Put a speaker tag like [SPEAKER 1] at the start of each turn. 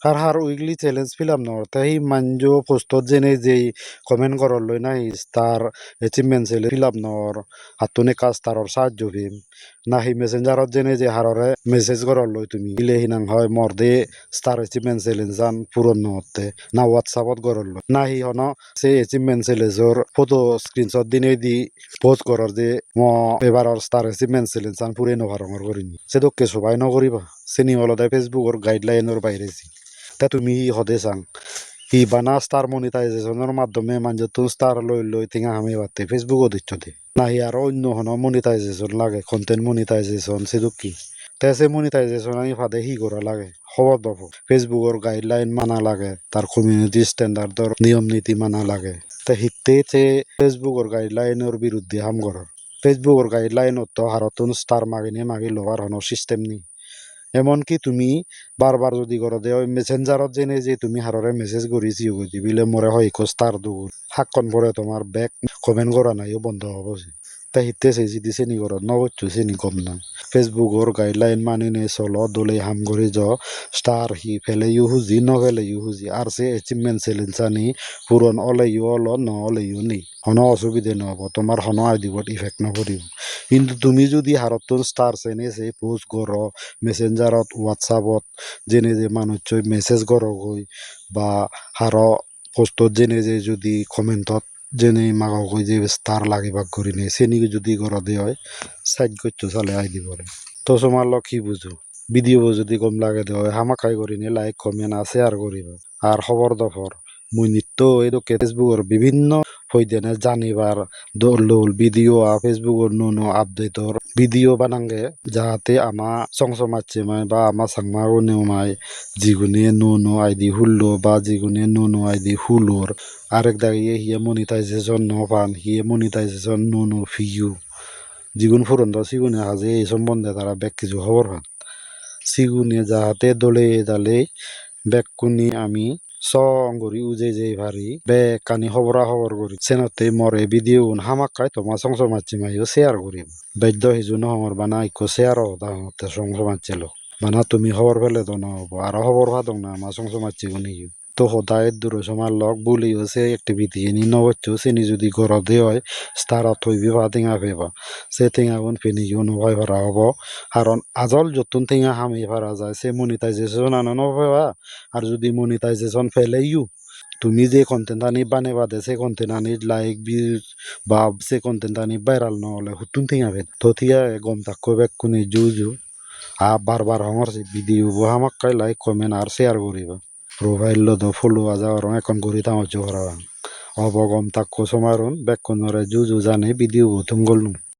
[SPEAKER 1] আর হার weekly challenge ফিলাম নরতে হি মানজো পোস্টত জেনে যেই comment করর লই না তার অ্যাচিভমেন্ট ছেলে ফিলাম নর হাতুনে কাজ তারর সাহায্য ভিম না হি মেসেঞ্জারত জেনে যে হাররে মেসেজ করর লই তুমি ইলে হিনাং হয় মর্দে স্টার অ্যাচিভমেন্ট চ্যালেঞ্জ জান পূরণ নহতে না হোয়াটসঅ্যাপত করর লই না হি হন সে অ্যাচিভমেন্ট চ্যালেঞ্জর ফটো স্ক্রিনশট দিনে দি পোস্ট করর যে ম এবারর স্টার অ্যাচিভমেন্ট চ্যালেঞ্জ জান পুরে নভারঙর করিনি সে দোকে সবাই নকরিবা সেনি হলদায় ফেসবুকর গাইডলাইনের বাইরেছি তা তুমি হদে চাং ই বানা স্টার মনিটাইজেশনের মাধ্যমে মানুষ স্টার লই লই টিঙা আমি বাতে ফেসবুকও দিচ্ছ দে না হি আর অন্য হন মনিটাইজেশন লাগে কন্টেন্ট মনিটাইজেশন সেদু কি তে সে মনিটাইজেশন আমি ফাদে হি করা লাগে খবর দব ফেসবুকর গাইডলাইন মানা লাগে তার কমিউনিটি স্ট্যান্ডার্ডর নিয়ম নীতি মানা লাগে তে হিতে সে ফেসবুকর গাইডলাইনের বিরুদ্ধে হাম করার ফেসবুকর গাইডলাইনত তো হারতন স্টার মাগিনে মাগি লওয়ার হন সিস্টেম নি এমনকি তুমি বারবার যদি করো দে ওই মেসেঞ্জারত জেনে যে তুমি হাররে মেসেজ করিছি বুঝি বিলে মরে হয় স্টার দুগুর হাক্কন পরে তোমার ব্যাক কমেন্ট করা নাইও বন্ধ হব তাই হিতে সেই যদি শ্রেণী করত নবচ্ছু শ্রেণী কম না ফেসবুকর গাইডলাইন মানি নে চলো দলে হাম করে য স্টার হি ফেলে ইউ হুজি ন ফেলে ইউ হুজি আর সে অ্যাচিভমেন্ট চ্যালেঞ্জ আনি পূরণ অলে ইউ অল ন অলে ইউ নি হন অসুবিধে নহব তোমার হন আইডিবত ইফেক্ট নকরিব কিন্তু তুমি যদি হারতন স্টার চেনে সে পোস্ট করো মেসেঞ্জারত হোয়াটসঅ্যাপত জেনে যে মানুষ মেসেজ করো গই বা হার পোস্টত জেনে যে যদি কমেন্টত জেনে মাগা কই যে স্টার লাগিবাক করি নে চেনি যদি করা দে হয় সাইড করছো চালে আই দিব তো তোমার লক কি বুঝো ভিডিও যদি কম লাগে দে হয় হামাকাই করি নে লাইক কমেন্ট আছে আর করিব আর খবর দফর মুই নিত্য এদকে ফেসবুকের বিভিন্ন ফইদেনে জানিবার দোল ভিডিও ফেসবুকের নো আপডেটর ভিডিও বানাঙ্গে যাহাতে আমা সংসমাচ্ছে মাই বা আমা সাংমাও নেওমাই জিগুনে নো আইডি হুল্লো বা জিগুনে নো আইডি হুলোর আরেক দাঁড়িয়ে হিয়ে মনিটাইজেশন ন পান হিয়ে মনিটাইজেশন নো ফিউ জিগুন ফুরন্দ সিগুনে হাজে এই সম্বন্ধে তারা ব্যাক কিছু খবর পান সিগুনে যাহাতে দলে দালে ব্যাকুনি আমি সঙ্গরি উজে যে ভারি বে কানি খবরা খবর করি সেনতে মরে ভিডিও হামাকাই তোমার সংস মাছি মাইও শেয়ার করিব বাধ্য হিজু নহর বানা ইকো শেয়ার হতে সংস মাছিল বানা তুমি খবর পেলে তো নহব আর খবর ভাদং না আমার সংস মাছি গুনি তো সদায় দূর সমার লগ বলি সে অ্যাক্টিভিটি এনি নবচ্ছ সেনি যদি গরদে হয় স্টার থইবি বা টেঙা ফেবা সে টেঙা গুণ ফেনিও নভাই ভাড়া হব কারণ আজল যতুন টেঙা হামি ভাড়া যায় সে মনিটাইজেশন আনো নফেবা আর যদি মনিটাইজেশন ফেলে ইউ তুমি যে কন্টেন্ট আনি বানেবা দে সে কন্টেন্ট আনি লাইক ভিউজ বা সে কন্টেন্ট আনি ভাইরাল নহলে হুতুন টেঙা ফেদ তো থিয়া গম তাক্কো বেক কোনে জু বারবার আমার ভিডিও হামাক লাইক কমেন্ট আর শেয়ার করিবা প্রোফাইল দ ফলো আজা আর এখন করি তাও জোহরা অবগম তাক্কো সমারুন বেক কোনরে জু জানে ভিডিও তুম গলনু